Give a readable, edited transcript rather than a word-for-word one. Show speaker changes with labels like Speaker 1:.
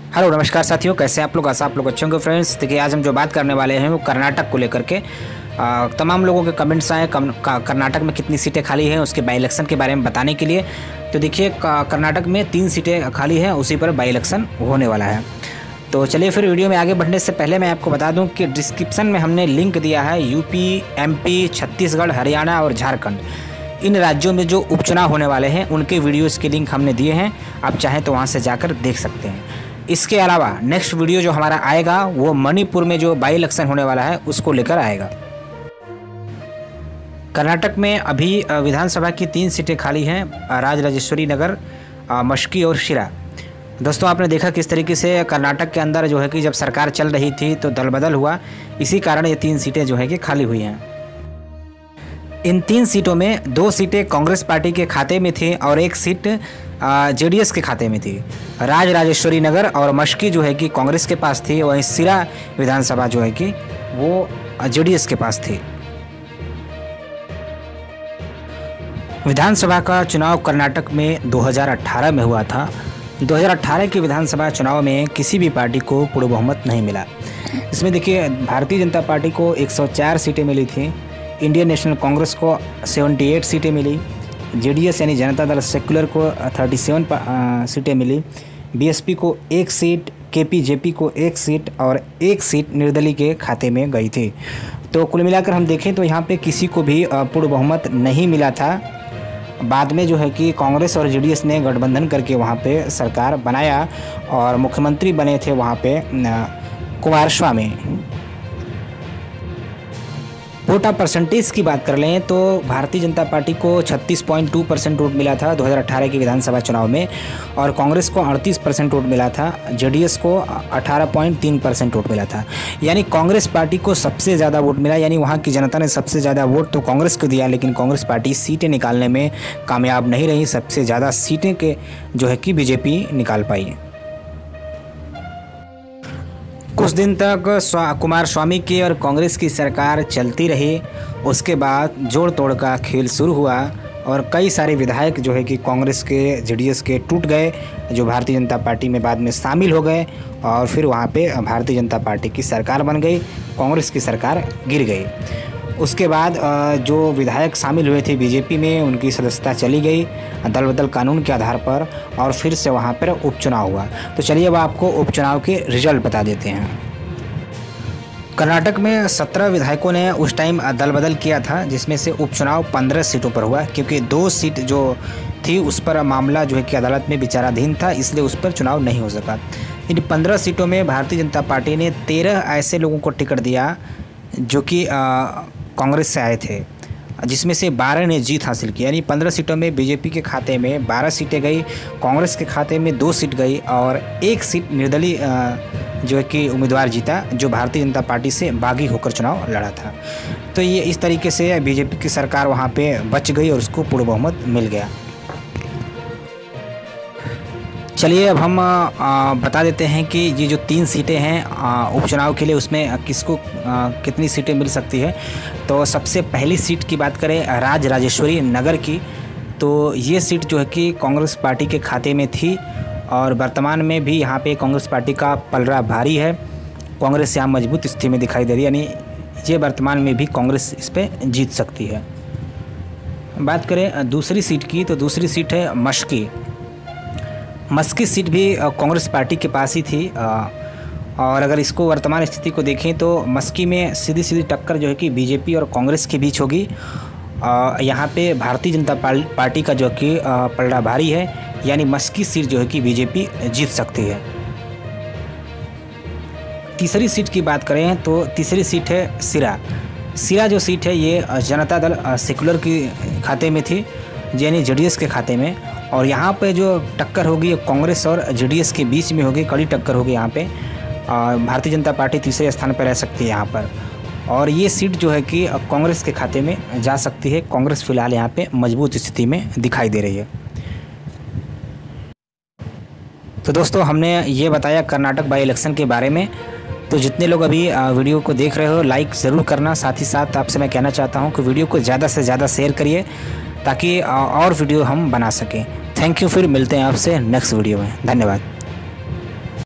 Speaker 1: Hello नमस्कार साथियों, कैसे आप लोग? आशा आप लोग अच्छे होंगे। फ्रेंड्स देखिए, आज हम जो बात करने वाले हैं वो कर्नाटक को लेकर के तमाम लोगों के कमेंट्स आए कर्नाटक में कितनी सीटें खाली हैं उसके बाई इलेक्शन के बारे में बताने के लिए। तो देखिए, कर्नाटक में 3 सीटें खाली हैं, उसी पर बाई इलेक्शन होने वाला है। तो चलिए फिर वीडियो में आगे बढ़ने से पहले मैं आपको बता दूं कि डिस्क्रिप्शन में हमने लिंक दिया है यूपी, एमपी, छत्तीसगढ़, हरियाणा और झारखंड, इन राज्यों में जो उपचुनाव होने वाले हैं उनके वीडियोस के लिंक हमने दिए हैं। आप चाहें तो वहां से जाकर देख सकते हैं। इसके अलावा नेक्स्ट वीडियो जो हमारा आएगा वो मणिपुर में जो बाई इलेक्शन होने वाला है उसको लेकर आएगा। कर्नाटक में अभी विधानसभा की 3 सीटें खाली हैं, राजराजेश्वरी नगर, मस्की और शिरा। दोस्तों, आपने देखा किस तरीके से कर्नाटक के अंदर जो है कि जब सरकार चल रही थी तो दल बदल हुआ, इसी कारण ये 3 सीटें जो है कि खाली हुई हैं। इन 3 सीटों में 2 सीटें कांग्रेस पार्टी के खाते में थी और 1 सीट जेडीएस के खाते में थी। राजराजेश्वरी नगर और मस्की जो है कि कांग्रेस के पास थी, वहीं सिरा विधानसभा जो है कि वो जेडीएस के पास थी। विधानसभा का चुनाव कर्नाटक में 2018 में हुआ था। 2018 के विधानसभा चुनाव में किसी भी पार्टी को पूर्ण बहुमत नहीं मिला। इसमें देखिए, भारतीय जनता पार्टी को 104 सीटें मिली थी, इंडियन नेशनल कांग्रेस को 78 सीटें मिली, जेडीएस यानी जनता दल सेक्युलर को 37 सीटें मिली, बीएसपी को 1 सीट, केपीजेपी को 1 सीट और 1 सीट निर्दलीय के खाते में गई थी। तो कुल मिलाकर हम देखें तो यहाँ पे किसी को भी पूर्ण बहुमत नहीं मिला था। बाद में जो है कि कांग्रेस और जेडीएस ने गठबंधन करके वहाँ पे सरकार बनाया और मुख्यमंत्री बने थे वहाँ पे कुमारस्वामी। वोटा परसेंटेज की बात कर लें तो भारतीय जनता पार्टी को 36.2% वोट मिला था 2018 के विधानसभा चुनाव में, और कांग्रेस को 38% वोट मिला था, जेडीएस को 18.3% वोट मिला था। यानी कांग्रेस पार्टी को सबसे ज़्यादा वोट मिला, यानी वहाँ की जनता ने सबसे ज़्यादा वोट तो कांग्रेस को दिया, लेकिन कांग्रेस पार्टी सीटें निकालने में कामयाब नहीं रही। सबसे ज़्यादा सीटें के जो है कि बीजेपी निकाल पाई। कुछ दिन तक कुमारस्वामी की और कांग्रेस की सरकार चलती रही। उसके बाद जोड़ तोड़ का खेल शुरू हुआ और कई सारे विधायक जो है कि कांग्रेस के, जेडीएस के टूट गए, जो भारतीय जनता पार्टी में बाद में शामिल हो गए और फिर वहाँ पे भारतीय जनता पार्टी की सरकार बन गई, कांग्रेस की सरकार गिर गई। उसके बाद जो विधायक शामिल हुए थे बीजेपी में, उनकी सदस्यता चली गई दल बदल कानून के आधार पर, और फिर से वहाँ पर उपचुनाव हुआ। तो चलिए अब आपको उपचुनाव के रिजल्ट बता देते हैं। कर्नाटक में 17 विधायकों ने उस टाइम दल बदल किया था, जिसमें से उपचुनाव 15 सीटों पर हुआ, क्योंकि 2 सीट जो थी उस पर मामला जो है कि अदालत में विचाराधीन था, इसलिए उस पर चुनाव नहीं हो सका। इन 15 सीटों में भारतीय जनता पार्टी ने 13 ऐसे लोगों को टिकट दिया जो कि कांग्रेस से आए थे, जिसमें से 12 ने जीत हासिल की। यानी 15 सीटों में बीजेपी के खाते में 12 सीटें गई, कांग्रेस के खाते में 2 सीट गई और 1 सीट निर्दलीय जो है कि उम्मीदवार जीता, जो भारतीय जनता पार्टी से बागी होकर चुनाव लड़ा था। तो ये इस तरीके से बीजेपी की सरकार वहाँ पे बच गई और उसको पूर्ण बहुमत मिल गया। चलिए अब हम बता देते हैं कि ये जो 3 सीटें हैं उपचुनाव के लिए, उसमें किसको कितनी सीटें मिल सकती है। तो सबसे पहली सीट की बात करें राजराजेश्वरी नगर की, तो ये सीट जो है कि कांग्रेस पार्टी के खाते में थी और वर्तमान में भी यहाँ पे कांग्रेस पार्टी का पलड़ा भारी है। कांग्रेस यहाँ मजबूत स्थिति में दिखाई दे रही है, यानी ये वर्तमान में भी कांग्रेस इस पर जीत सकती है। बात करें दूसरी सीट की, तो दूसरी सीट है मस्की। मस्की सीट भी कांग्रेस पार्टी के पास ही थी, और अगर इसको वर्तमान स्थिति को देखें तो मस्की में सीधी सीधी टक्कर जो है कि बीजेपी और कांग्रेस के बीच होगी। यहाँ पे भारतीय जनता पार्टी का जो कि पलड़ा भारी है, यानी मस्की सीट जो है कि बीजेपी जीत सकती है। तीसरी सीट की बात करें तो तीसरी सीट है सिरा। सिरा जो सीट है ये जनता दल सेक्युलर के खाते में थी, यानी जेडीएस के खाते में, और यहाँ पे जो टक्कर होगी कांग्रेस और जेडीएस के बीच में होगी, कड़ी टक्कर होगी यहाँ पे। भारतीय जनता पार्टी तीसरे स्थान पर रह सकती है यहाँ पर, और ये सीट जो है कि कांग्रेस के खाते में जा सकती है। कांग्रेस फिलहाल यहाँ पे मजबूत स्थिति में दिखाई दे रही है। तो दोस्तों, हमने ये बताया कर्नाटक बाई इलेक्शन के बारे में। तो जितने लोग अभी वीडियो को देख रहे हो, लाइक ज़रूर करना। साथ ही साथ आपसे मैं कहना चाहता हूँ कि वीडियो को ज़्यादा से ज़्यादा शेयर करिए, ताकि और वीडियो हम बना सकें। Thank you. फिर मिलते हैं आपसे नेक्स्ट वीडियो में। धन्यवाद।